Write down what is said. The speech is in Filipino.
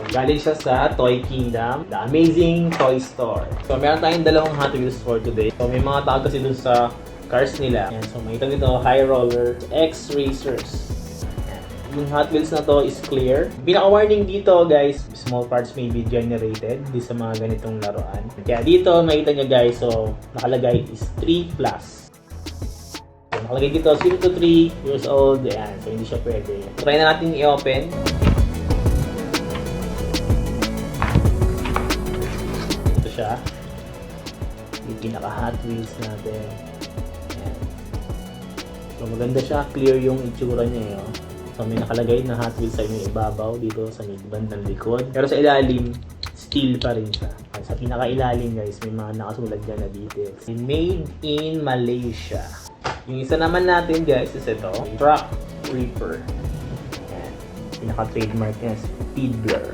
Galing siya sa Toy Kingdom, The Amazing Toy Store. So, meron tayong dalawang Hot Wheels store today. So, may mga tawag kasi dun sa cars nila. Ayan, so, makita dito, High Roller, X-Racers. Yung Hot Wheels na to is clear. Pinaka-warning dito, guys, small parts may be generated di sa mga ganitong laruan. Kaya dito, makita nyo guys, so, nakalagay is 3+. So, nakalagay dito, 0 to 3 years old. Ayan, so hindi siya pwede. Try na natin i-open. Siya. Yung pinaka Hot Wheels natin. Ayan. So maganda siya, clear yung itsura niya. So may nakalagay na Hot Wheels sa yung ibabaw dito sa may bandang likod. Pero sa ilalim, steel pa rin siya. Sa pinaka ilalim guys, may mga nakasulat dyan na details. Made in Malaysia. Yung isa naman natin guys is ito, Truck Reaper. Ayan. Pinaka trademark niya is Fiddler.